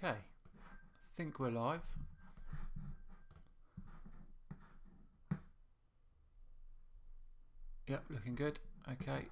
Okay, I think we're live. Yep, looking good. Okay.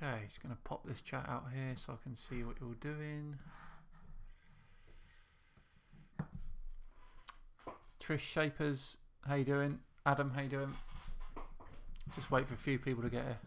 Okay, just going to pop this chat out here so I can see what you're doing. Trish Shapers, how you doing? Adam, how you doing? Just wait for a few people to get here.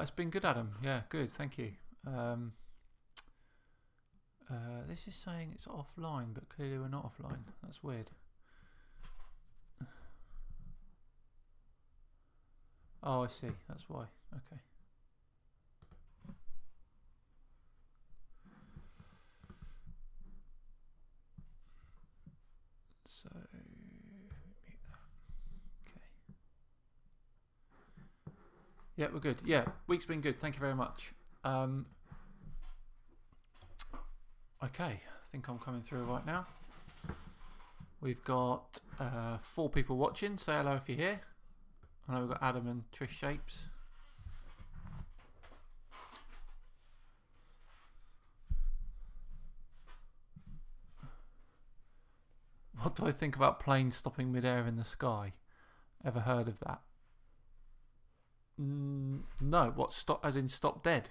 It's been good, Adam. Yeah, good. Thank you. This is saying it's offline, but clearly we're not offline. That's weird. Oh, I see. That's why. Okay. So, mute that. Okay. Yeah, we're good. Yeah, week's been good. Thank you very much. Okay, I think I'm coming through right now. We've got 4 people watching. Say hello if you're here. I know we've got Adam and Trish Shapes. What do I think about planes stopping midair in the sky? Ever heard of that? No. What, stop as in stop dead?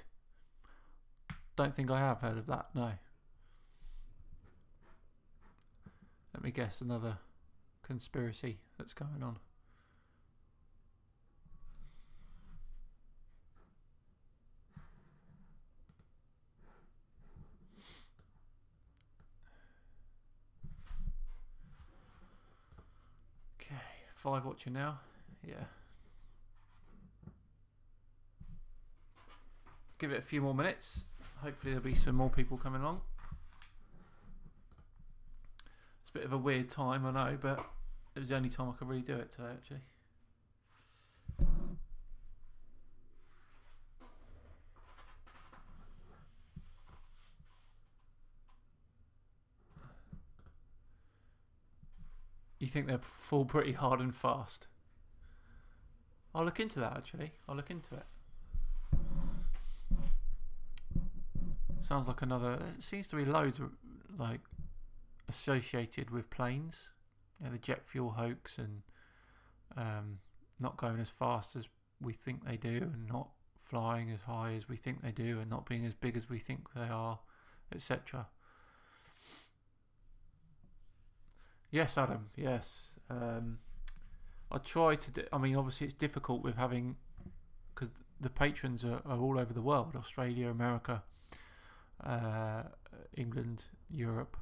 Don't think I have heard of that, no. Let me guess, another conspiracy that's going on. Okay, 5 watching now. Yeah. Give it a few more minutes. Hopefully there'll be some more people coming along. It's a bit of a weird time, I know, but it was the only time I could really do it today, actually. You think they'll fall pretty hard and fast? I'll look into that, actually. I'll look into it. Sounds like another... There seems to be loads of, like, associated with planes. You know, the jet fuel hoax and not going as fast as we think they do and not flying as high as we think they do and not being as big as we think they are, etc. Yes, Adam, yes. I try to do, I mean, obviously it's difficult with having, because the patrons are all over the world, Australia, America, England, Europe.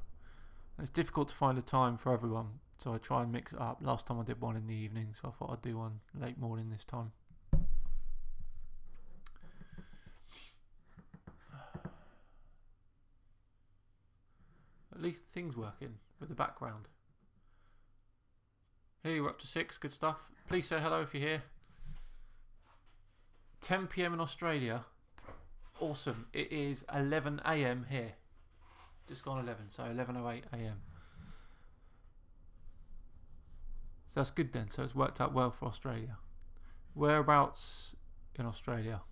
And it's difficult to find a time for everyone, so I try and mix it up. Last time I did one in the evening, so I thought I'd do one late morning this time. At least things working with the background. Here you're up to 6, good stuff. Please say hello if you're here. 10 PM in Australia. Awesome. It is 11 AM here. Just gone 11, so 11:08 AM. So that's good then. So it's worked out well for Australia. Whereabouts in Australia?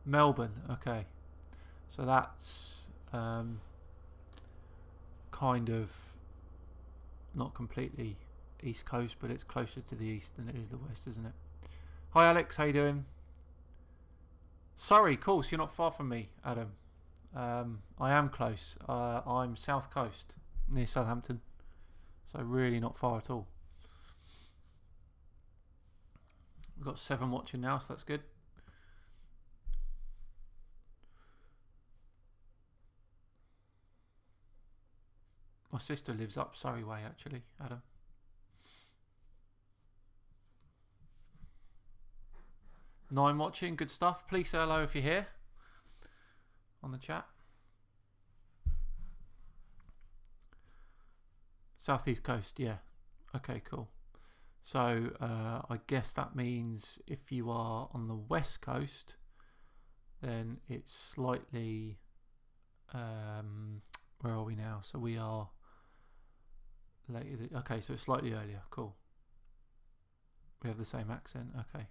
Melbourne, okay. So that's kind of not completely east coast, but it's closer to the east than it is the west, isn't it? Hi Alex, how you doing? Sorry, cool, so you're not far from me, Adam. I am close. I'm south coast, near Southampton. So really not far at all. We've got 7 watching now, so that's good. My sister lives up Surrey way, actually, Adam. Nine watching, good stuff. Please say hello if you're here on the chat. Southeast coast, yeah. Okay, cool. So I guess that means if you are on the west coast, then it's slightly. Where are we now? So we are later. Okay, so it's slightly earlier. Cool. We have the same accent. Okay.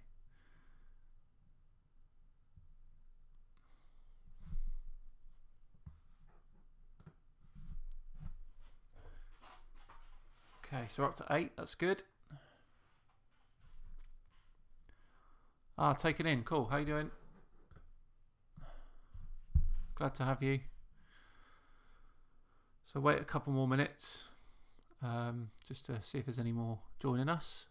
Okay, so we're up to 8. That's good. Ah, taken in. Cool. How you doing? Glad to have you. So wait a couple more minutes, just to see if there's any more joining us.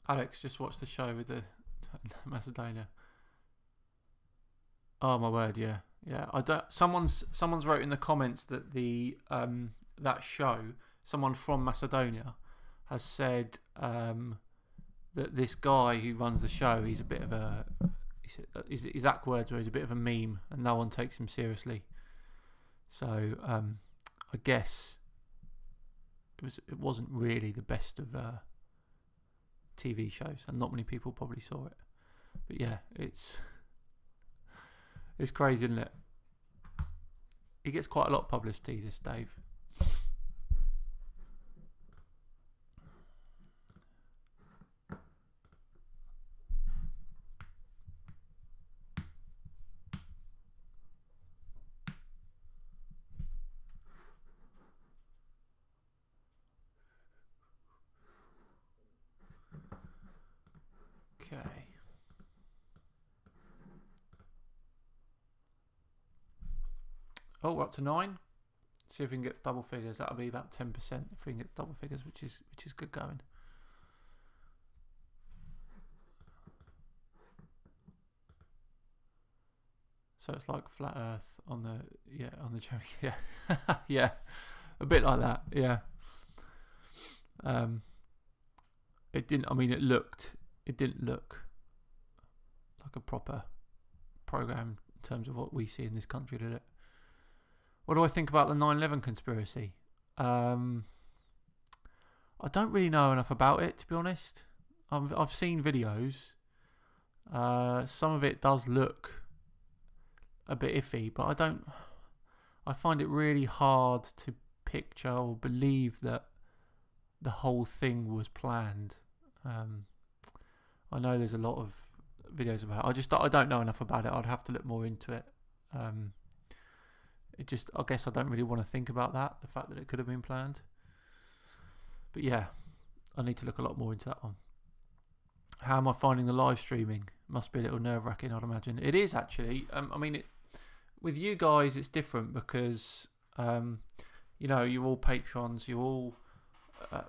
Alex just watched the show with the Macedonia. Oh my word, yeah, yeah. I don't. Someone's wrote in the comments that the that show, someone from Macedonia, has said that this guy who runs the show, he's a bit of a. His exact words were, he's a bit of a meme, and no one takes him seriously. So I guess it wasn't really the best of TV shows, and not many people probably saw it. But yeah, it's crazy, isn't it? He gets quite a lot of publicity, this Dave. Okay. Oh, we're up to 9. See if we can get double figures. That'll be about 10% if we can get double figures, which is good going. So it's like flat Earth on the yeah yeah, a bit like that, yeah. It didn't. I mean, it didn't look like a proper program in terms of what we see in this country, did it? What do I think about the 9/11 conspiracy? I don't really know enough about it, to be honest. I've seen videos. Some of it does look a bit iffy, but I find it really hard to picture or believe that the whole thing was planned. I know there's a lot of videos about it. I don't know enough about it. I'd have to look more into it. I guess I don't really want to think about that, the fact that it could have been planned. But yeah, I need to look a lot more into that one. How am I finding the live streaming? Must be a little nerve-wracking, I'd imagine. It is actually. I mean, with you guys, it's different because you know, you're all patrons. You're all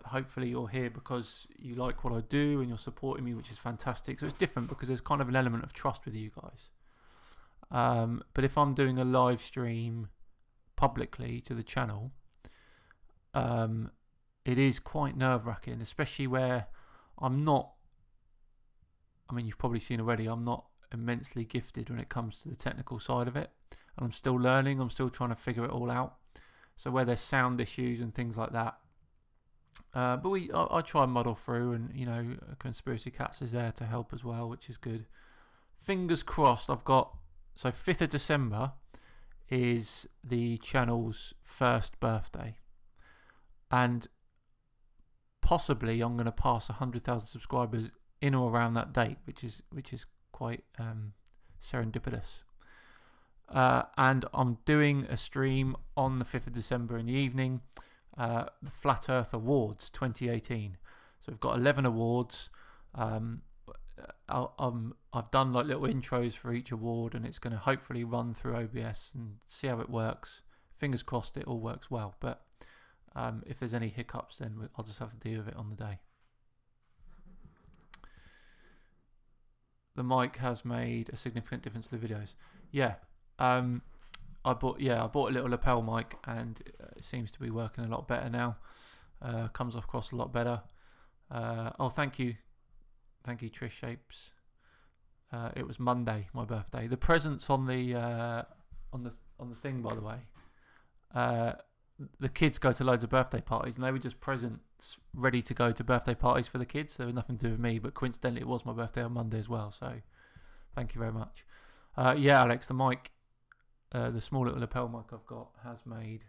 hopefully you're here because you like what I do and you're supporting me, which is fantastic. So it's different because there's kind of an element of trust with you guys. But if I'm doing a live stream publicly to the channel, it is quite nerve-wracking, especially where I'm not. I mean, you've probably seen already, I'm not immensely gifted when it comes to the technical side of it, and I'm still learning. I'm still trying to figure it all out. So where there's sound issues and things like that, but I try and muddle through, and you know, Conspiracy Cats is there to help as well, which is good. Fingers crossed. I've got, so 5th of December is the channel's first birthday, and possibly I'm going to pass 100,000 subscribers in or around that date, which is quite serendipitous. And I'm doing a stream on the 5th of December in the evening, the Flat Earth Awards 2018. So we've got 11 awards. I've done like little intros for each award, and it's going to hopefully run through OBS and see how it works. Fingers crossed it all works well, but if there's any hiccups, then I'll just have to deal with it on the day. The mic has made a significant difference to the videos. Yeah, I bought a little lapel mic, and it seems to be working a lot better now. Comes across a lot better. Oh, thank you Trish Shapes. It was Monday, my birthday. The presents on the thing, by the way. The kids go to loads of birthday parties, and they were just presents ready to go to birthday parties for the kids. There was nothing to do with me, but coincidentally it was my birthday on Monday as well, so thank you very much. Yeah, Alex, the mic, the small little lapel mic I've got has made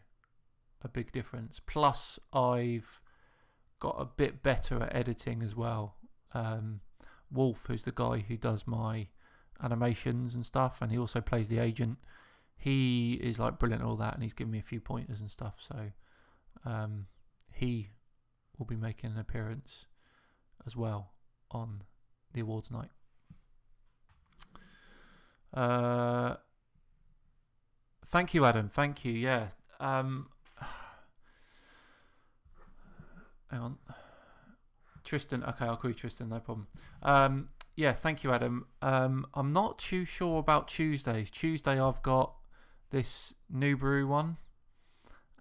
a big difference. Plus I've got a bit better at editing as well. Wolf, who's the guy who does my animations and stuff, and he also plays the agent, he is like brilliant at all that, and he's given me a few pointers and stuff. So he will be making an appearance as well on the awards night. Thank you, Adam. Thank you. Yeah. Hang on. Tristan. Okay, I'll call you Tristan. No problem. Yeah. Thank you, Adam. I'm not too sure about Tuesdays. Tuesday I've got this New Brew one,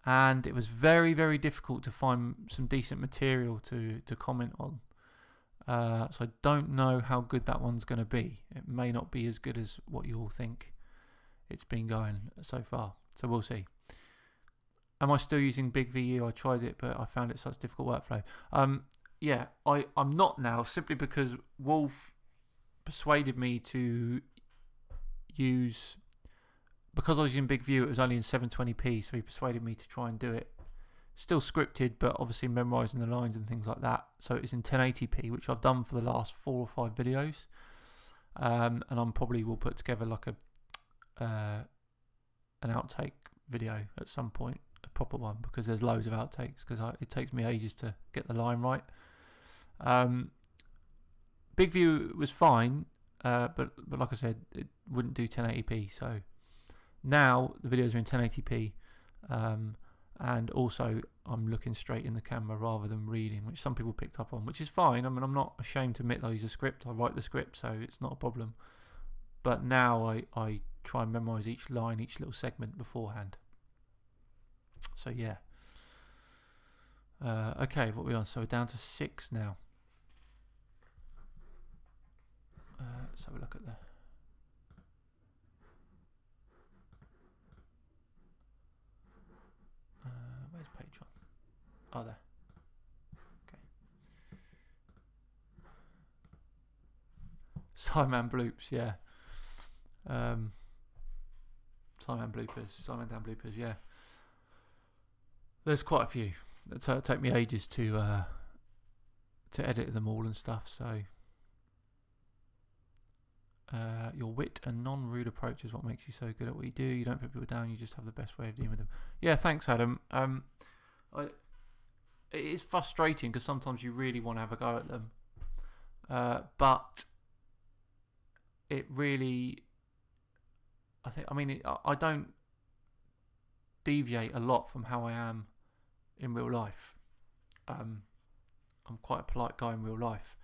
and it was very, very difficult to find some decent material to comment on. So I don't know how good that one's going to be. It may not be as good as what you all think it's been going so far. So we'll see. Am I still using BigVU? I tried it, but I found it such difficult workflow. Yeah, I'm not now, simply because Wolf persuaded me to use, because I was using BigVu, it was only in 720p, so he persuaded me to try and do it still scripted, but obviously memorizing the lines and things like that. So it's in 1080p, which I've done for the last 4 or 5 videos, and I'm probably will put together like an outtake video at some point, a proper one, because there's loads of outtakes, because it takes me ages to get the line right. BigVu was fine, but like I said, it wouldn't do 1080p. So now the videos are in 1080p, and also I'm looking straight in the camera rather than reading, which some people picked up on, which is fine. I mean, I'm not ashamed to admit that I use a script. I write the script, so it's not a problem. But now I try and memorize each line, each little segment beforehand. So yeah. Okay, what are we on? So we're down to 6 now. Let's have a look at the... where's Patreon? Oh, there. Okay. Simon Bloops, yeah. Simon Down Bloopers, yeah. There's quite a few. It'll take me ages to edit them all and stuff, so... your wit and non-rude approach is what makes you so good at what you do. You don't put people down, you just have the best way of dealing with them. Yeah, thanks, Adam. it is frustrating because sometimes you really want to have a go at them, but it really, I don't deviate a lot from how I am in real life. I'm quite a polite guy in real life,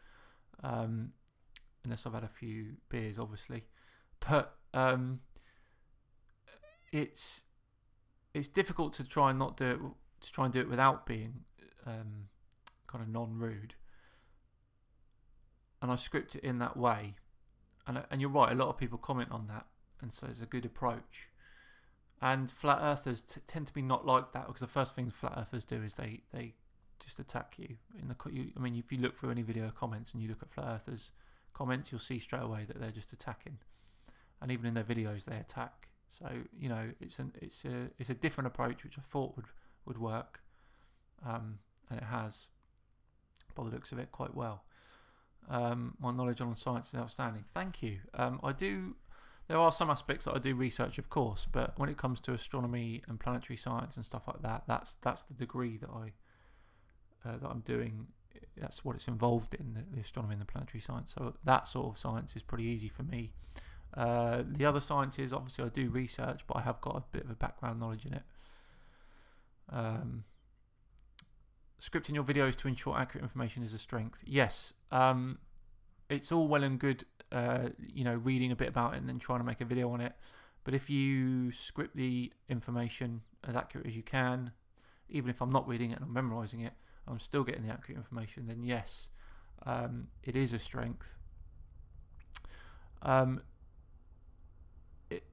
unless I've had a few beers, obviously. But it's difficult to try and not do it, to try and do it without being kind of non-rude. And I script it in that way. And you're right, a lot of people comment on that and say it's a good approach. And flat earthers tend to be not like that, because the first thing flat earthers do is they just attack you. If you look through any video comments and you look at flat earthers comments, you'll see straight away that they're just attacking. And even in their videos, they attack. So it's a different approach, which I thought would work, and it has, by the looks of it, quite well. My knowledge on science is outstanding. Thank you. There are some aspects that I do research, of course, but when it comes to astronomy and planetary science and stuff like that, that's the degree that I'm doing. That's what it's involved in, the astronomy and the planetary science. So that sort of science is pretty easy for me. The other sciences, obviously, I do research, but I have got a bit of a background knowledge in it. Scripting your videos to ensure accurate information is a strength. Yes, it's all well and good, reading a bit about it and then trying to make a video on it. But if you script the information as accurate as you can, even if I'm not reading it and I'm memorizing it, I'm still getting the accurate information, then yes, it is a strength.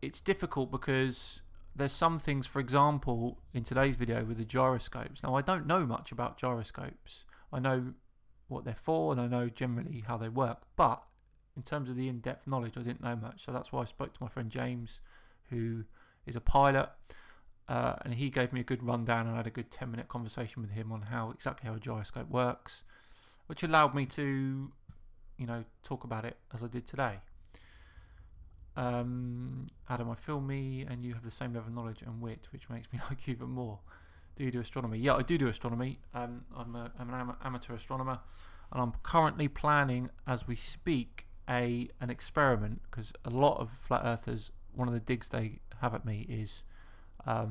It's difficult because there's some things, for example, in today's video with the gyroscopes. Now, I don't know much about gyroscopes. I know what they're for and I know generally how they work, but in terms of the in-depth knowledge, I didn't know much. So that's why I spoke to my friend James, who is a pilot, and he gave me a good rundown, and I had a good 10-minute conversation with him on exactly how a gyroscope works, which allowed me to, talk about it as I did today. Adam, I feel me and you have the same level of knowledge and wit, which makes me like you even more. Do you do astronomy? Yeah, I do astronomy. I'm an amateur astronomer, and I'm currently planning, as we speak, an experiment, because a lot of flat earthers, one of the digs they have at me is I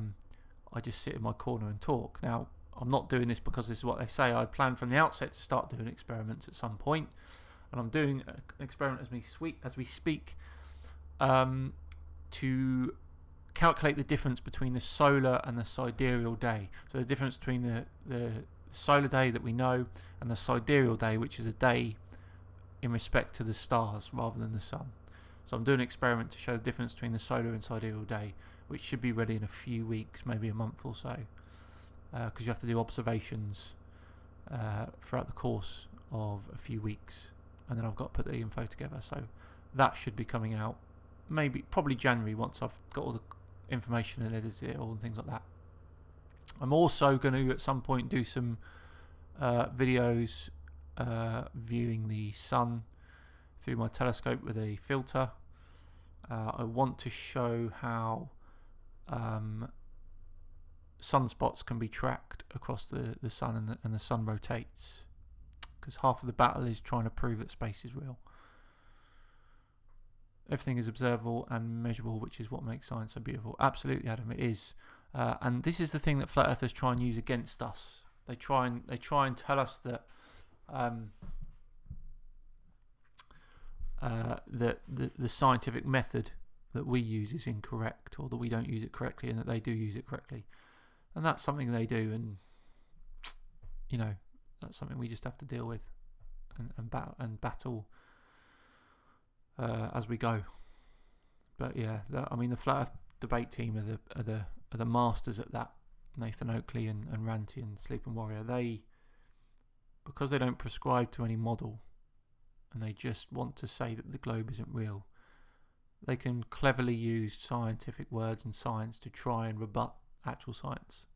just sit in my corner and talk. Now, I'm not doing this because this is what they say. I planned from the outset to start doing experiments at some point, and I'm doing an experiment as we speak, to calculate the difference between the solar and the sidereal day. So the difference between the solar day that we know and the sidereal day, which is a day in respect to the stars rather than the sun. So I'm doing an experiment to show the difference between the solar and sidereal day, which should be ready in a few weeks, maybe a month or so, because you have to do observations throughout the course of a few weeks, and then I've got to put the info together. So that should be coming out probably January, once I've got all the information and edited it all and things like that. I'm also going to at some point do some videos viewing the sun through my telescope with a filter. I want to show how sunspots can be tracked across the sun, and the sun rotates, because half of the battle is trying to prove that space is real. Everything is observable and measurable, which is what makes science so beautiful. Absolutely, Adam, it is. And this is the thing that flat earthers try and use against us. They try and tell us that that the scientific method that we use is incorrect, or that we don't use it correctly, and that they do use it correctly. And that's something they do, and that's something we just have to deal with and battle as we go. But yeah, the flat earth debate team are the masters at that. Nathan Oakley and Ranty and Sleeping Warrior, because they don't prescribe to any model and they just want to say that the globe isn't real, they can cleverly use scientific words and science to try and rebut actual science.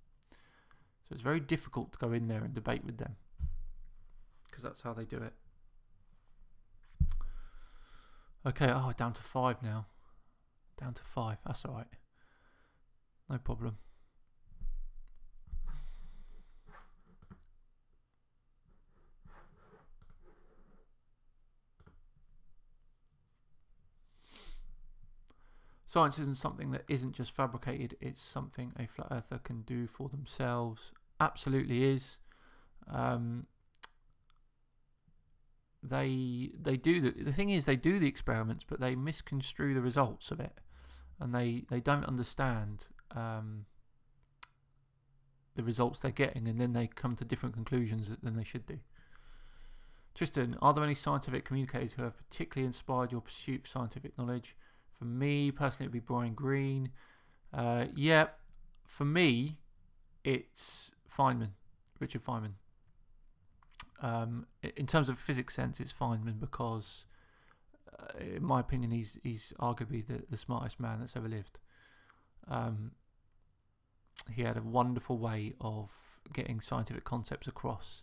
So it's very difficult to go in there and debate with them, because that's how they do it. Okay, down to 5 now. Down to 5, that's alright. No problem. Science isn't something that isn't just fabricated, it's something a flat earther can do for themselves. Absolutely is. They do the thing is, they do the experiments, but they misconstrue the results of it, and they don't understand the results they're getting, and then they come to different conclusions than they should do. Tristan, are there any scientific communicators who have particularly inspired your pursuit of scientific knowledge? For me personally, it would be Brian Greene. Yeah, for me, it's Feynman, Richard Feynman. In terms of physics sense, it's Feynman because, in my opinion, he's arguably the smartest man that's ever lived. He had a wonderful way of getting scientific concepts across.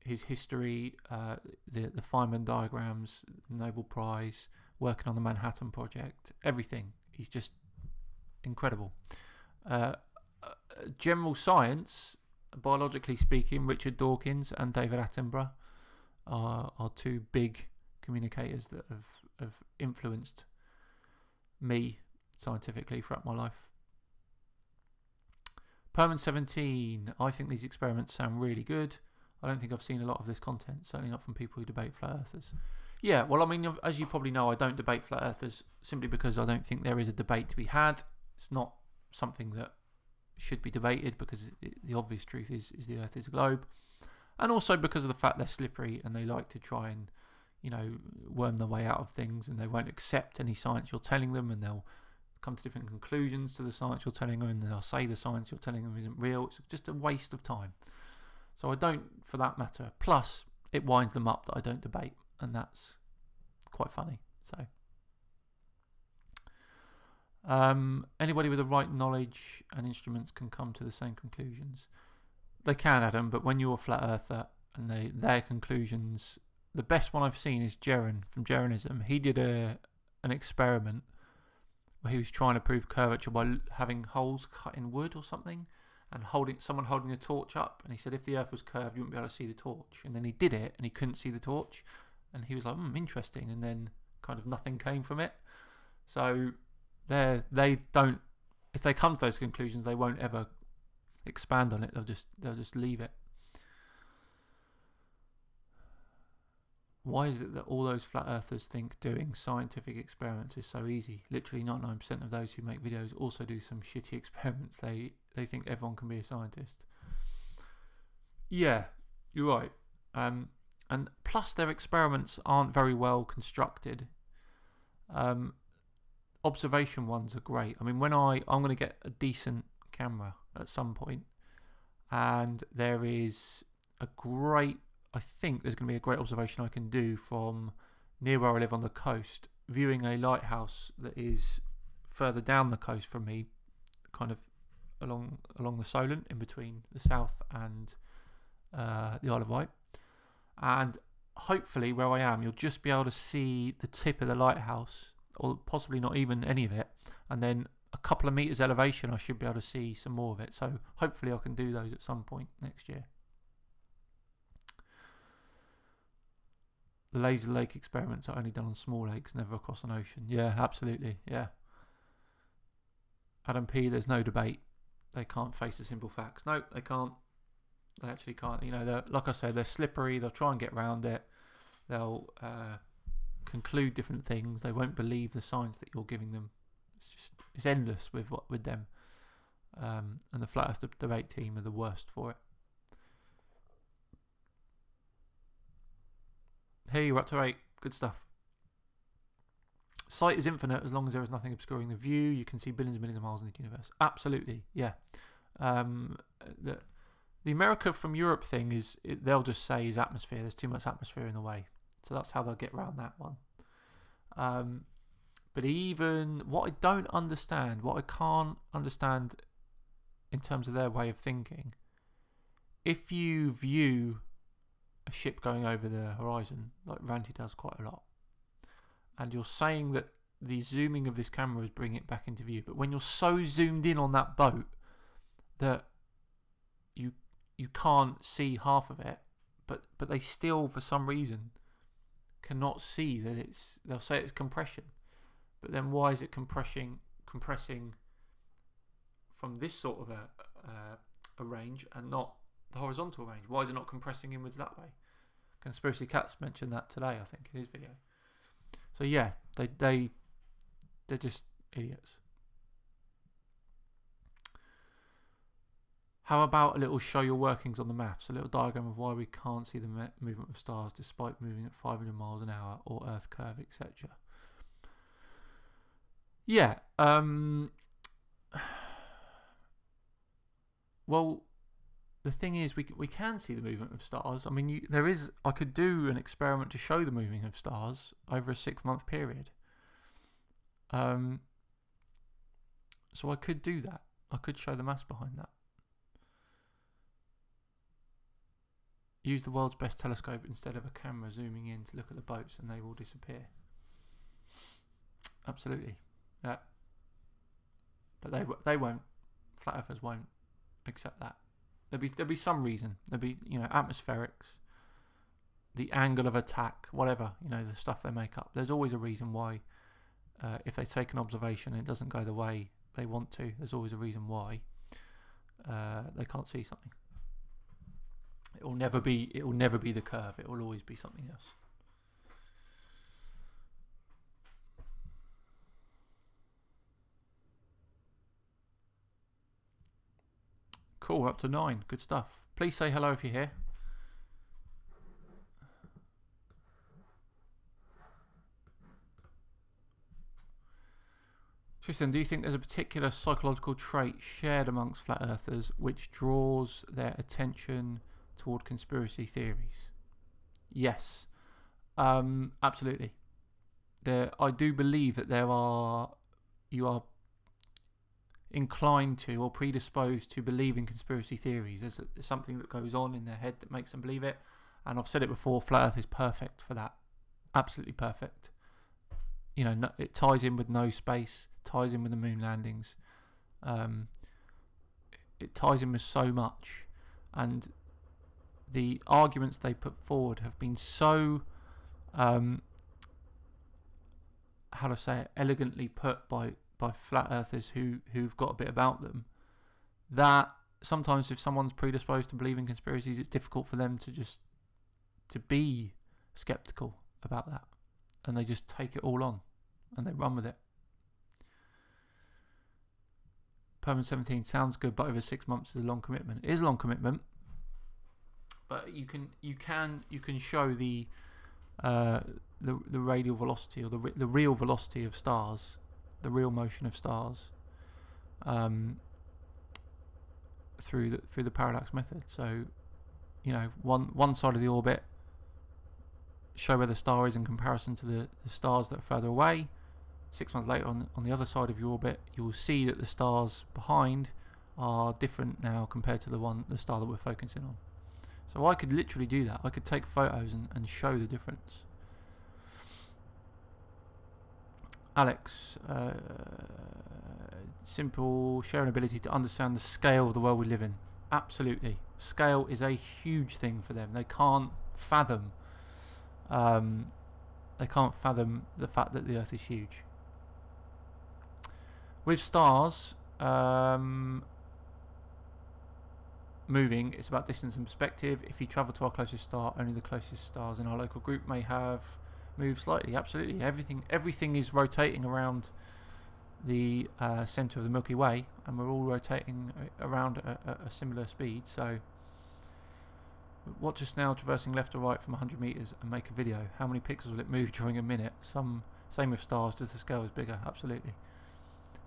His history, the Feynman diagrams, the Nobel Prize, working on the Manhattan Project, everything. He's just incredible. General science, biologically speaking, Richard Dawkins and David Attenborough are two big communicators that have influenced me scientifically throughout my life. Perman17, I think these experiments sound really good. I don't think I've seen a lot of this content, certainly not from people who debate flat earthers. Yeah, well, I mean, as you probably know, I don't debate flat earthers simply because I don't think there is a debate to be had. It's not something that should be debated because the obvious truth is the earth is a globe. And also because of the fact they're slippery and they like to try and, you know, worm their way out of things, and they won't accept any science you're telling them, and they'll come to different conclusions to the science you're telling them, and they'll say the science you're telling them isn't real. It's just a waste of time. So I don't, for that matter. Plus, it winds them up that I don't debate, and that's quite funny. So, anybody with the right knowledge and instruments can come to the same conclusions. They can, Adam, but when you're a flat earther and their conclusions, the best one I've seen is Jeren from Jerenism. He did an experiment where he was trying to prove curvature by having holes cut in wood or something, and someone holding a torch up, and he said if the earth was curved you wouldn't be able to see the torch, and then he did it and he couldn't see the torch, and he was like, interesting, and then kind of nothing came from it. So they don't, if they come to those conclusions, they won't ever expand on it. They'll just leave it. Why is it that all those flat earthers think doing scientific experiments is so easy? Literally 99% of those who make videos also do some shitty experiments. They think everyone can be a scientist. Yeah, you're right. And plus their experiments aren't very well constructed. Observation ones are great. I mean, when I'm going to get a decent camera at some point, and there is a great, I think there's going to be a great observation I can do from near where I live on the coast, viewing a lighthouse that is further down the coast from me, kind of along the Solent, in between the south and the Isle of Wight. And hopefully where I am, you'll just be able to see the tip of the lighthouse, or possibly not even any of it, and then a couple of meters elevation I should be able to see some more of it. So hopefully I can do those at some point next year. The laser lake experiments are only done on small lakes, never across an ocean. Yeah, absolutely, yeah. Adam P, there's no debate. They can't face the simple facts. No, they can't. They actually can't. You know, like I said, they're slippery. They'll try and get around it. They'll conclude different things. They won't believe the science that you're giving them. It's endless with them. And the Flat Earth debate team are the worst for it. Hey, you're up to 8. Good stuff. Sight is infinite as long as there is nothing obscuring the view. You can see billions and billions of miles in the universe. Absolutely, yeah. The America from Europe thing is, they'll just say is atmosphere. There's too much atmosphere in the way. So that's how they'll get around that one. But even what I don't understand, what I can't understand in terms of their way of thinking, if you view a ship going over the horizon, like Ranty does quite a lot, and you're saying that the zooming of this camera is bringing it back into view, but when you're so zoomed in on that boat that you can't see half of it, but they still for some reason cannot see that they'll say it's compression, But then why is it compressing from this sort of a range and not the horizontal range? Why is it not compressing inwards that way? Conspiracy Cats mentioned that today, I think, in his video. So yeah, they're just idiots. How about a little show your workings on the maths? A little diagram of why we can't see the movement of stars despite moving at 500 miles an hour or Earth curve, etc. Yeah. Well, the thing is, we can see the movement of stars. I mean, I could do an experiment to show the moving of stars over a 6-month period. So I could do that. I could show the maths behind that. Use the world's best telescope instead of a camera zooming in to look at the boats, and they will disappear. Absolutely. Yeah. But they won't. Flat earthers won't accept that. There'll be some reason. There'll be, atmospherics, the angle of attack, whatever, the stuff they make up. There's always a reason why. If they take an observation and it doesn't go the way they want to, there's always a reason why they can't see something. It will never be the curve. It will always be something else. Cool, we're up to 9. Good stuff. Please say hello if you're here. Tristan, do you think there's a particular psychological trait shared amongst flat earthers which draws their attention toward conspiracy theories? Yes, absolutely. I do believe that you are inclined to or predisposed to believe in conspiracy theories. There's something that goes on in their head that makes them believe it, and I've said it before, flat earth is perfect for that. Absolutely perfect. It ties in with no space, ties in with the moon landings, it ties in with so much, and the arguments they put forward have been so how to say it, elegantly put by flat earthers who've got a bit about them, that sometimes if someone's predisposed to believe in conspiracies, it's difficult for them to be skeptical about that, and they just take it all on and they run with it. Permanent 17 sounds good, but over 6 months is a long commitment. It is a long commitment, but you can show the radial velocity, or the real velocity of stars, the real motion of stars, through the parallax method. So, one side of the orbit, show where the star is in comparison to the stars that are further away. 6 months later, on the other side of your orbit, you will see that the stars behind are different now compared to the star that we're focusing on. So I could literally do that. I could take photos and show the difference. Alex, simple, share an ability to understand the scale of the world we live in. Absolutely. Scale is a huge thing for them. They can't fathom the fact that the Earth is huge. With stars moving, it's about distance and perspective. If you travel to our closest star, only the closest stars in our local group may have moved slightly. Absolutely. Everything is rotating around the centre of the Milky Way, and we're all rotating around a similar speed. So watch us now traversing left or right from 100 meters and make a video. How many pixels will it move during a minute? Same with stars, just the scale is bigger. Absolutely.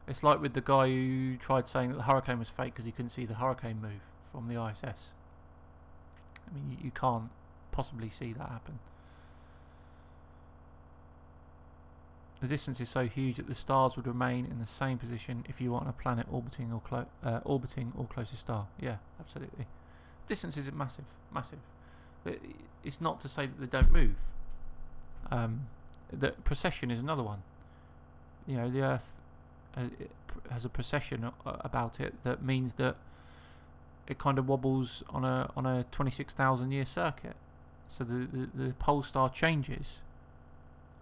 It's like with the guy who tried saying that the hurricane was fake because he couldn't see the hurricane move from the ISS. I mean, you can't possibly see that happen. The distance is so huge that the stars would remain in the same position if you were on a planet orbiting or closest star. Yeah, absolutely. Distance is massive, massive. It's not to say that they don't move. The precession is another one. The Earth has a precession about it that means that it kind of wobbles on a 26,000 year circuit. So the pole star changes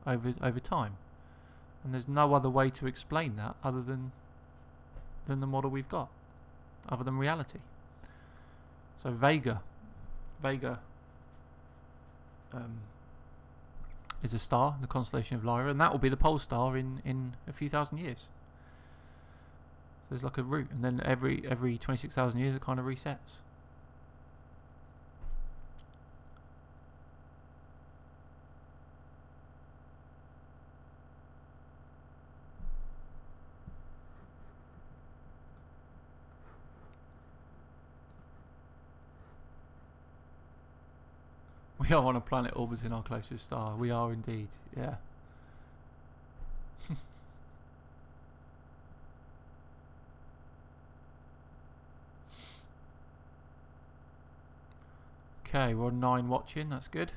over time. and there's no other way to explain that other than the model we've got, other than reality. So Vega is a star, the constellation of Lyra, and that will be the pole star in a few thousand years. So there's like a route, and then every 26,000 years it kind of resets. We are on a planet orbiting our closest star. We are indeed, yeah. Okay, we're on 9 watching, that's good.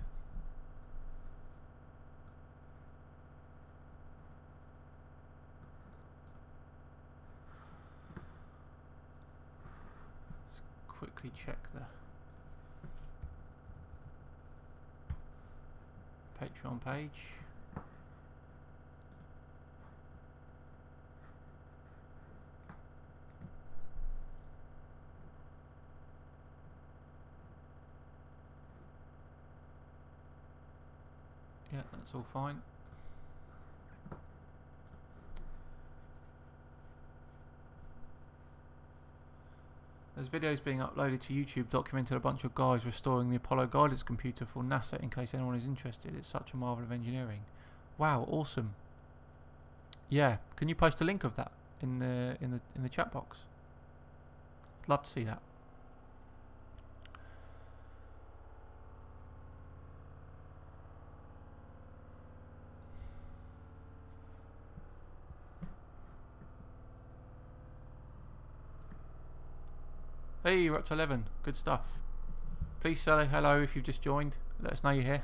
Let's quickly check the Patreon page. Yeah, that's all fine. There's videos being uploaded to YouTube documenting a bunch of guys restoring the Apollo guidance computer for NASA in case anyone is interested. It's such a marvel of engineering. Wow, awesome. Yeah, can you post a link of that in the chat box? I'd love to see that. Hey, you're up to 11. Good stuff. Please say hello if you've just joined. Let us know you're here.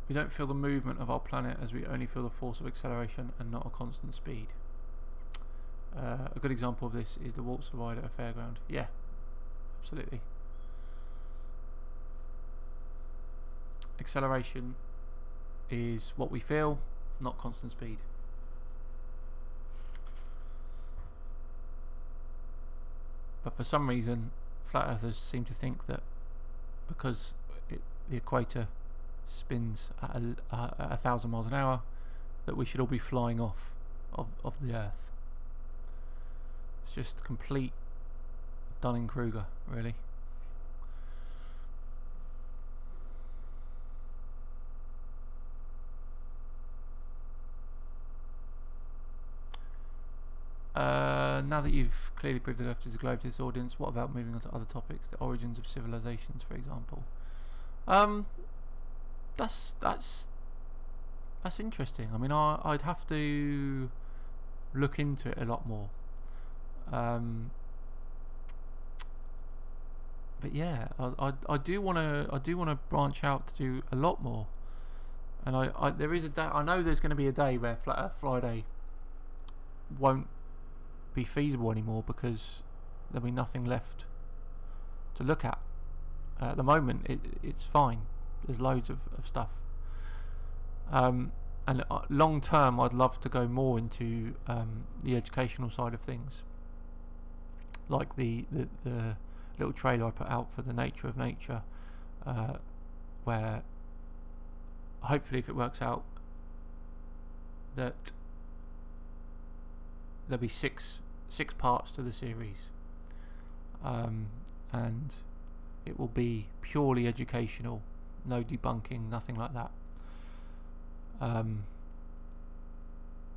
We don't feel the movement of our planet as we only feel the force of acceleration and not a constant speed. A good example of this is the waltz ride at a fairground. Yeah, absolutely. Acceleration is what we feel, not constant speed. But for some reason, flat earthers seem to think that because the equator spins at 1,000 miles an hour, that we should all be flying off of the Earth. It's just complete Dunning-Kruger, really. Now that you've clearly proved the Earth is a globe to this audience, what about moving on to other topics, the origins of civilizations, for example? That's interesting. I mean, I'd have to look into it a lot more. But yeah, I do want to branch out to do a lot more. And there is a day. I know there's going to be a day where Flat Earth Friday won't be feasible anymore because there'll be nothing left to look at. At the moment, it's fine. There's loads of stuff. And long term, I'd love to go more into the educational side of things, like the little trailer I put out for the nature of nature, where hopefully, if it works out, that there'll be six parts to the series, and it will be purely educational. No debunking, nothing like that.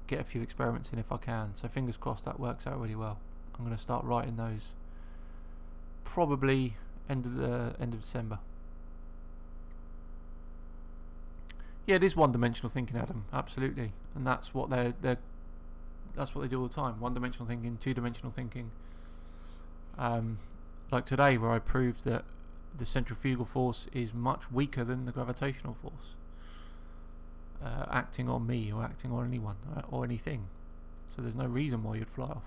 Get a few experiments in if I can. So fingers crossed that works out really well. I'm going to start writing those probably end of December. Yeah, it is one-dimensional thinking, Adam. Absolutely, and that's what that's what they do all the time. One-dimensional thinking, two-dimensional thinking. Like today, where I proved that the centrifugal force is much weaker than the gravitational force acting on me or acting on anyone or anything. So there's no reason why you'd fly off.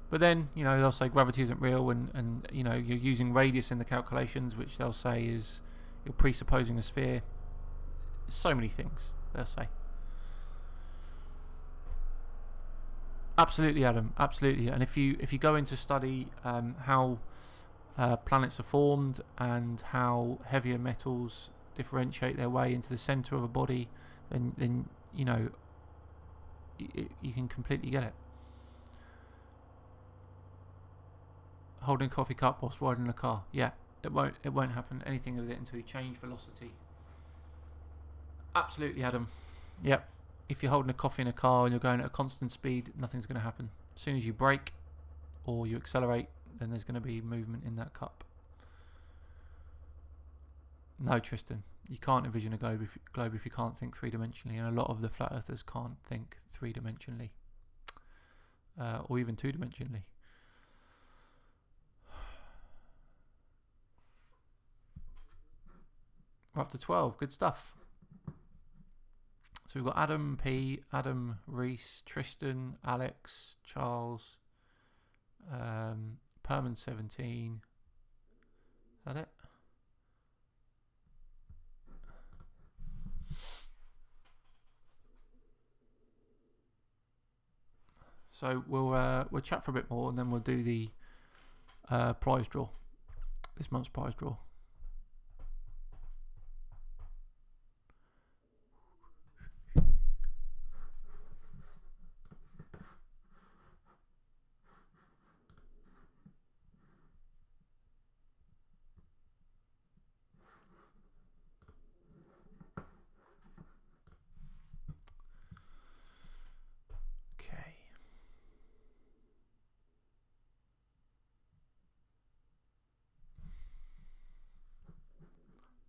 But then, you know, they'll say gravity isn't real, and you know, you're using radius in the calculations, which they'll say is you're presupposing a sphere. So many things they'll say. Absolutely, Adam. Absolutely. And if you go into study how planets are formed and how heavier metals differentiate their way into the center of a body, then you know you can completely get it. Holding a coffee cup whilst riding a car, yeah, it won't happen anything with it until you change velocity. Absolutely, Adam. Yep. If you're holding a coffee in a car and you're going at a constant speed, nothing's going to happen. As soon as you brake or you accelerate, then there's going to be movement in that cup. No, Tristan, you can't envision a globe if you can't think three-dimensionally, and a lot of the flat earthers can't think three-dimensionally or even two-dimensionally. We're up to 12. Good stuff. So we've got Adam P, Adam Reese, Tristan, Alex, Charles, Perman 17. Is that it? So we'll chat for a bit more, and then we'll do the prize draw. This month's prize draw.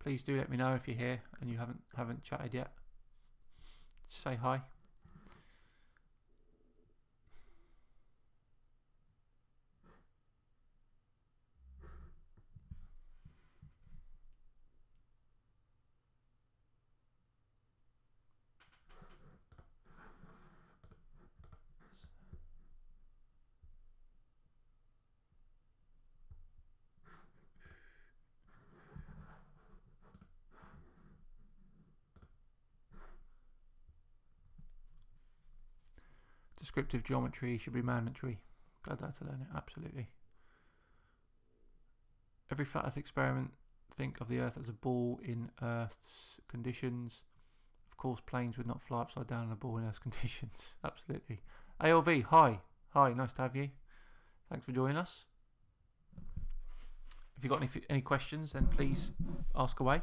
Please do let me know if you're here and you haven't chatted yet. Just say hi. Descriptive geometry should be mandatory. Glad I had to learn it. Absolutely. Every flat Earth experiment, think of the Earth as a ball in Earth's conditions. Of course, planes would not fly upside down in a ball in Earth's conditions. Absolutely. ALV, hi. Hi, nice to have you. Thanks for joining us. If you've got any questions, then please ask away.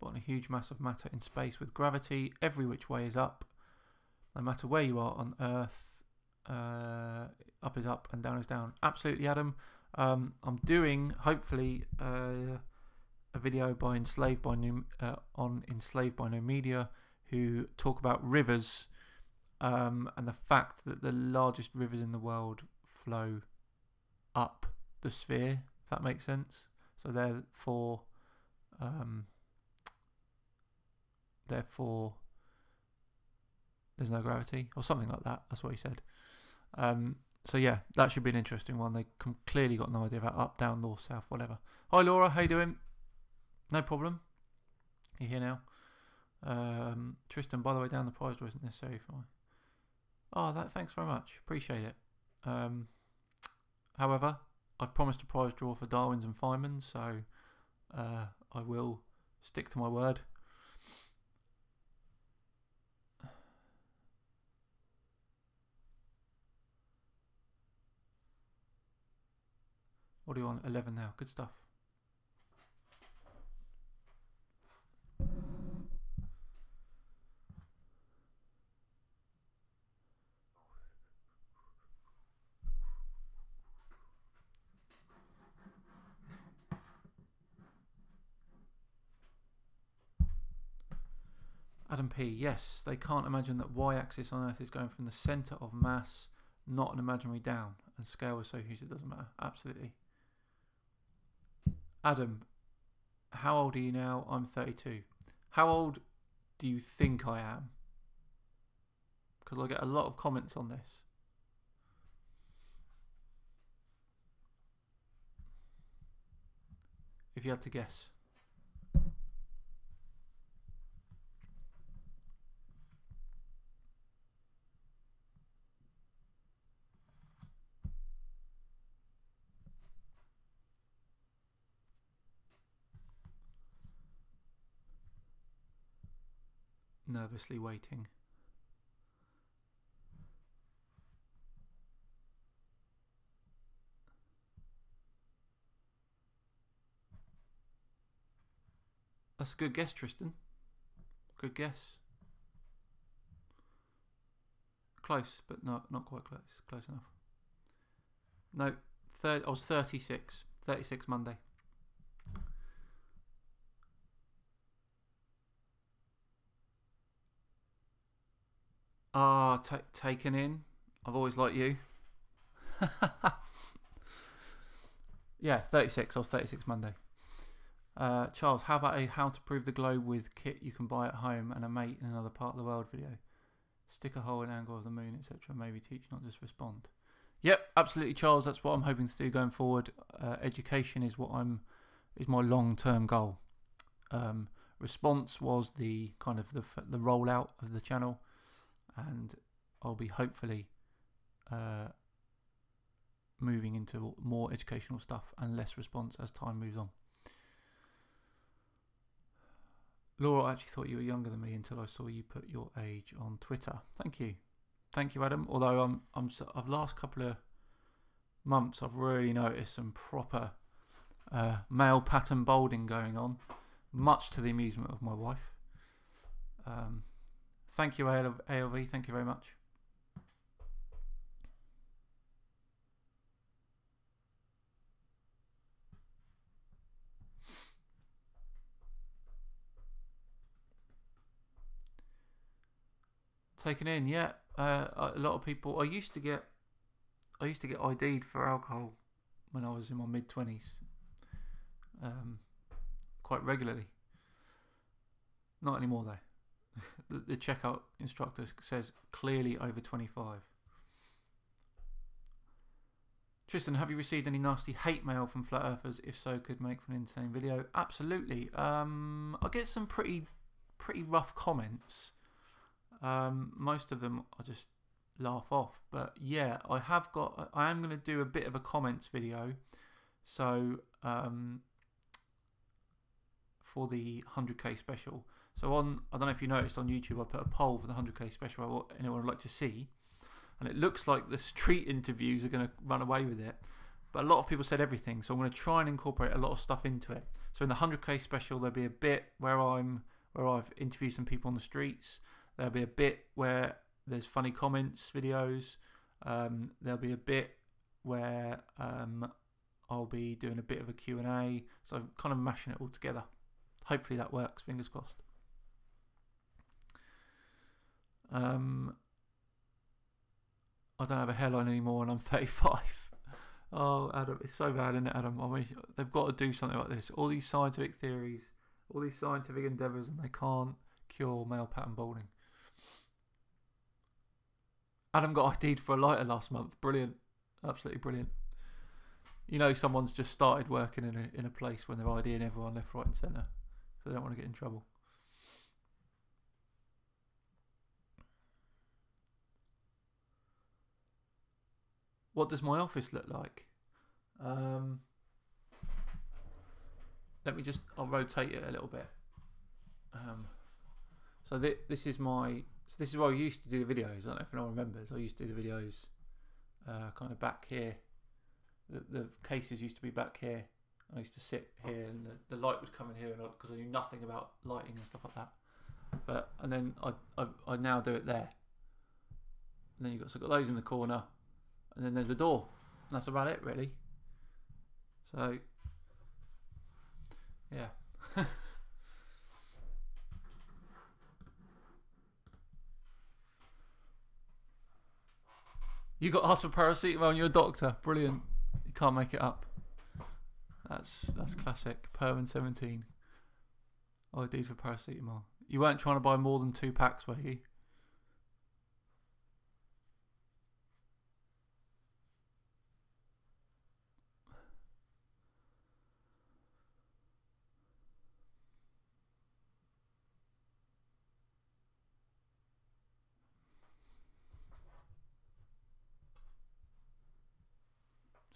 On a huge mass of matter in space with gravity, every which way is up. No matter where you are on Earth, up is up and down is down. Absolutely, Adam. I'm doing hopefully a video by Enslaved by No Media, who talk about rivers and the fact that the largest rivers in the world flow up the sphere. If that makes sense. So therefore there's no gravity or something like that. That's what he said. So yeah, that should be an interesting one. They clearly got no idea about up, down, north, south, whatever. Hi Laura, how you doing? No problem. You're here now. Tristan, by the way, down the prize draw isn't necessary for me. Oh, thanks very much. Appreciate it. However, I've promised a prize draw for Darwin's and Feynman's, so I will stick to my word. What are you on? 11 now. Good stuff. Adam P. Yes, they can't imagine that y-axis on Earth is going from the centre of mass, not an imaginary down, and scale is so huge it doesn't matter. Absolutely. Adam, how old are you now? I'm 32. How old do you think I am? Because I get a lot of comments on this. If you had to guess. Nervously waiting. That's a good guess, Tristan. Good guess. Close, but not quite close. Close enough. No, I was 36. 36 Monday. Ah, taken in. I've always liked you. Yeah, 36. I was 36 Monday. Charles, how about a how to prove the globe with kit you can buy at home and a mate in another part of the world video? Stick a hole in angle of the moon, etc. Maybe teach, not just respond. Yep, absolutely, Charles. That's what I'm hoping to do going forward. Education is is my long-term goal. Response was the kind of the rollout of the channel, and I'll be hopefully moving into more educational stuff and less response as time moves on. Laura, I actually thought you were younger than me until I saw you put your age on Twitter. Thank you, Adam. Although I've last couple of months I've really noticed some proper male pattern balding going on, much to the amusement of my wife. Thank you, ALV. Thank you very much. Taken in, yeah. A lot of people. I used to get ID'd for alcohol when I was in my mid-20s, quite regularly. Not anymore though. The checkout instructor says clearly over 25. Tristan, have you received any nasty hate mail from flat earthers? If so, could make for an insane video. Absolutely. I get some pretty rough comments. Most of them I just laugh off, but yeah, I am going to do a bit of a comments video, so for the 100k special. So I don't know if you noticed on YouTube, I put a poll for the 100k special, what anyone would like to see, and it looks like the street interviews are going to run away with it, but a lot of people said everything, so I'm going to try and incorporate a lot of stuff into it. So in the 100k special, there'll be a bit where I've interviewed some people on the streets. There'll be a bit where there's funny comments videos. There'll be a bit where I'll be doing a bit of a Q&A. So I'm kind of mashing it all together. Hopefully that works. Fingers crossed. I don't have a hairline anymore and I'm 35. Oh, Adam, it's so bad, isn't it, Adam? I mean, they've got to do something like this. All these scientific theories, all these scientific endeavours, and they can't cure male pattern balding. Adam got ID'd for a lighter last month. Brilliant. Absolutely brilliant. You know someone's just started working in a place when they're IDing everyone left, right and centre. So they don't want to get in trouble. What does my office look like? I'll rotate it a little bit. So this is where I used to do the videos. I don't know if anyone remembers. I used to do the videos kind of back here. The cases used to be back here. I used to sit here, and the light would come in here, because I knew nothing about lighting and stuff like that. And then I now do it there. And then you've got those in the corner, and then there's the door, and that's about it really. So yeah. You got asked for paracetamol and you're a doctor. Brilliant. You can't make it up. That's classic. Perman 17. ID for paracetamol. You weren't trying to buy more than 2 packs, were you?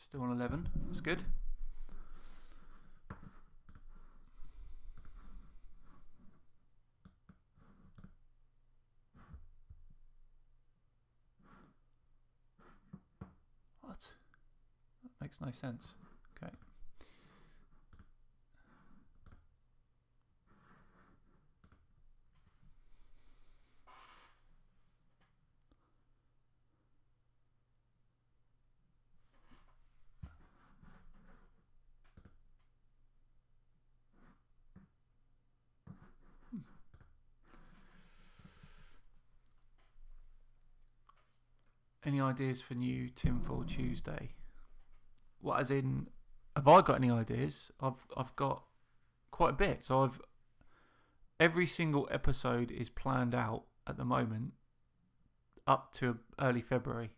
Still on 11. That's good. What? That makes no sense. Okay. Any ideas for new Tinfoil Tuesday? What, as in, have I got any ideas? I've got quite a bit. So every single episode is planned out at the moment up to early February.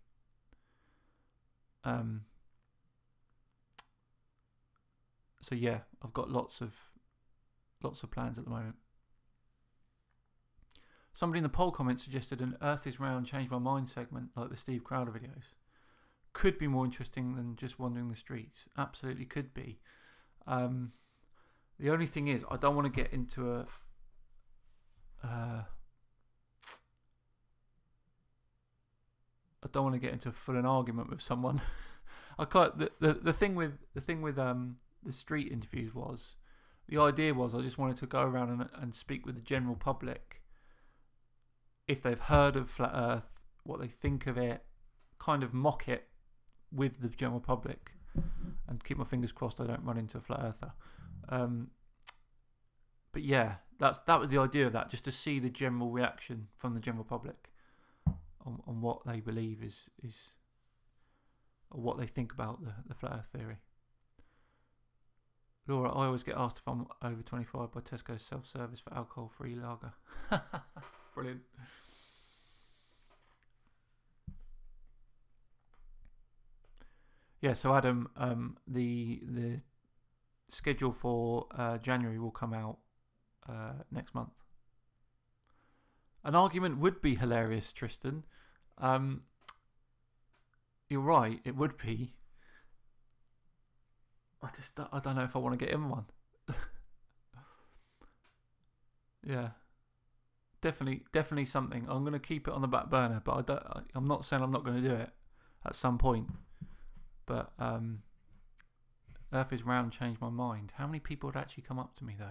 So yeah, I've got lots of plans at the moment. Somebody in the poll comment suggested an Earth is Round, Change My Mind segment like the Steve Crowder videos. Could be more interesting than just wandering the streets. Absolutely could be. The only thing is, I don't want to get into a full-on argument with someone. I can't. The thing with the street interviews was, the idea was I just wanted to go around and speak with the general public. If they've heard of Flat Earth, what they think of it, kind of mock it with the general public, and keep my fingers crossed I don't run into a Flat Earther. But yeah, that was the idea of that, just to see the general reaction from the general public on what they believe is or what they think about the Flat Earth theory. Laura, I always get asked if I'm over 25 by Tesco's self-service for alcohol-free lager. Brilliant. Yeah, so Adam, the schedule for January will come out next month. An argument would be hilarious, Tristan. You're right, it would be. I don't know if I want to get in one. Yeah. Definitely something. I'm going to keep it on the back burner, but I'm not saying I'm not going to do it at some point. But Earth is Round changed my mind. How many people would actually come up to me though?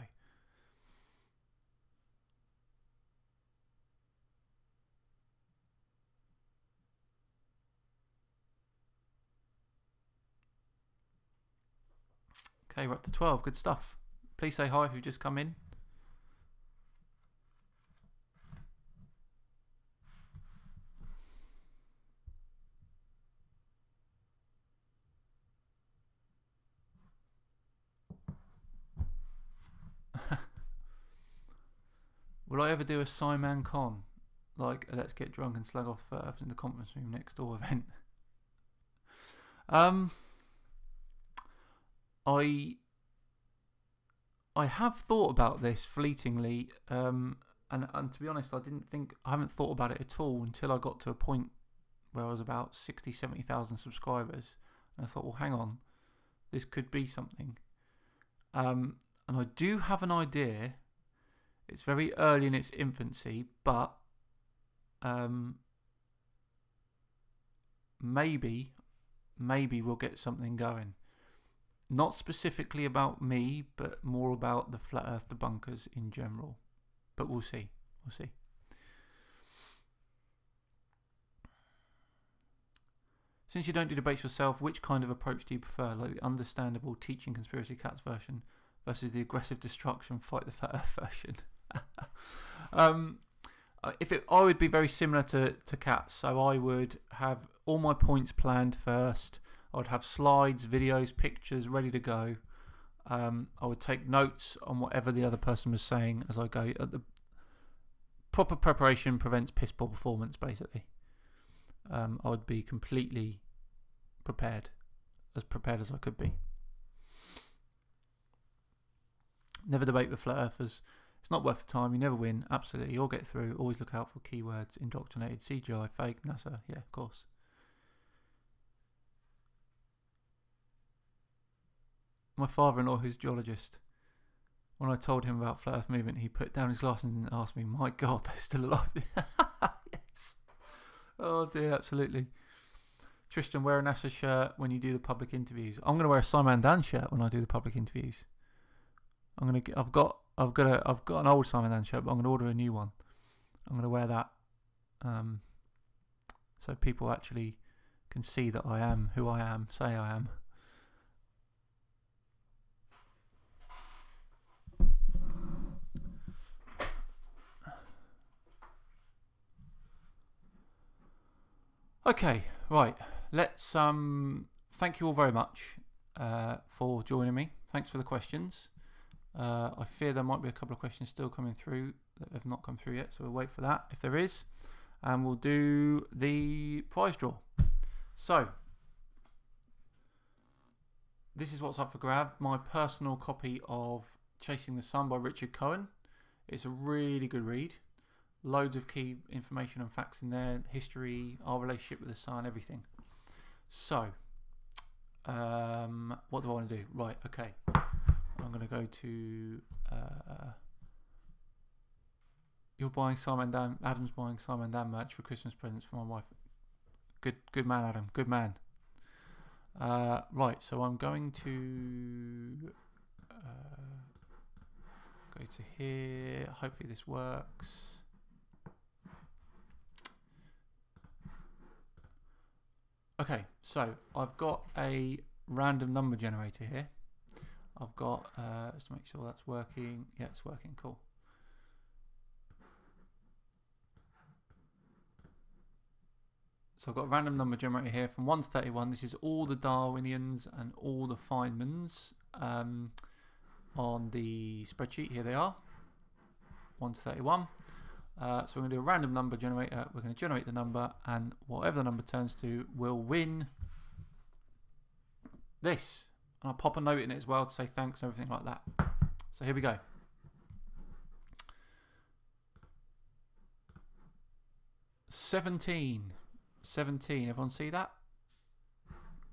Okay, we're up to 12. Good stuff. Please say hi if you've just come in. Will I ever do a Simon Con? Like a Let's Get Drunk and Slag Off Earth in the conference room next door event? I have thought about this fleetingly, and to be honest, I haven't thought about it at all until I got to a point where I was about 70,000 subscribers, and I thought, well, hang on, this could be something. And I do have an idea. It's very early in its infancy, but maybe we'll get something going. Not specifically about me, but more about the Flat Earth debunkers in general. But we'll see. We'll see. Since you don't do debates yourself, which kind of approach do you prefer? Like the understandable teaching conspiracy cats version versus the aggressive destruction fight the Flat Earth version? I would be very similar to Cats. So I would have all my points planned first. I would have slides, videos, pictures ready to go. I would take notes on whatever the other person was saying as I go. The proper preparation prevents piss poor performance, basically. I would be completely prepared as I could be. Never debate with flat earthers. It's not worth the time. You never win. Absolutely. You'll get through. Always look out for keywords. Indoctrinated. CGI. Fake. NASA. Yeah, of course. My father-in-law, who's a geologist, when I told him about flat earth movement, he put down his glasses and asked me, my God, they're still alive. Yes. Oh dear, absolutely. Tristan, wear a NASA shirt when you do the public interviews. I'm going to wear a Simon Dan shirt when I do the public interviews. I've got an old Simon Dan shirt, but I'm going to order a new one. I'm going to wear that, so people actually can see that I am who I am, say I am. Okay, right. Let's thank you all very much for joining me. Thanks for the questions. I fear there might be a couple of questions still coming through that have not come through yet, so we'll wait for that if there is, and we'll do the prize draw. So this is what's up for grab. My personal copy of Chasing the Sun by Richard Cohen. It's a really good read. Loads of key information and facts in there, history, our relationship with the sun, everything. So, what do I want to do? Right, okay. I'm going to go to... you're buying Simon Dan... Adam's buying Simon Dan merch for Christmas presents for my wife. Good man, Adam. Good man. Right, so I'm going to... go to here. Hopefully this works. Okay, so I've got a random number generator here. I've got, just to make sure that's working. Yeah, it's working, cool. So I've got a random number generator here from 1 to 31. This is all the Darwinians and all the Feynmans on the spreadsheet. Here they are, 1 to 31. So we're going to do a random number generator. We're going to generate the number, and whatever the number turns to will win this. And I'll pop a note in it as well to say thanks and everything like that. So here we go. 17. 17. Everyone see that?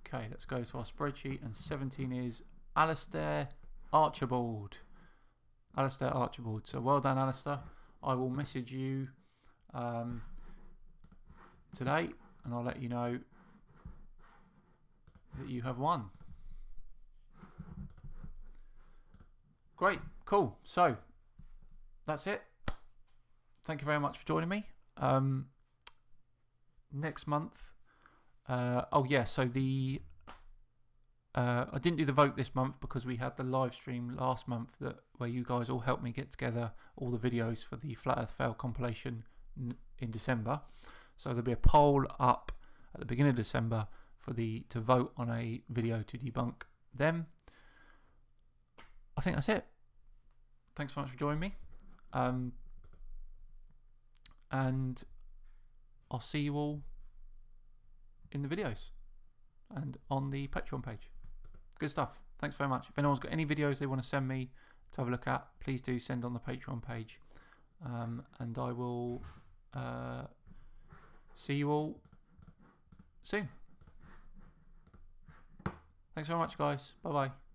Okay, let's go to our spreadsheet, and 17 is Alistair Archibald. Alistair Archibald. So well done, Alistair. I will message you today, and I'll let you know that you have won. Great, cool. So that's it. Thank you very much for joining me. Next month, oh yeah, so the I didn't do the vote this month because we had the live stream last month where you guys all helped me get together all the videos for the Flat Earth Fail compilation in December. So there'll be a poll up at the beginning of December to vote on a video to debunk them. I think that's it. Thanks so much for joining me. And I'll see you all in the videos and on the Patreon page. Good stuff. Thanks very much. If anyone's got any videos they want to send me to have a look at, please do send on the Patreon page. And I will see you all soon. Thanks very much, guys. Bye-bye.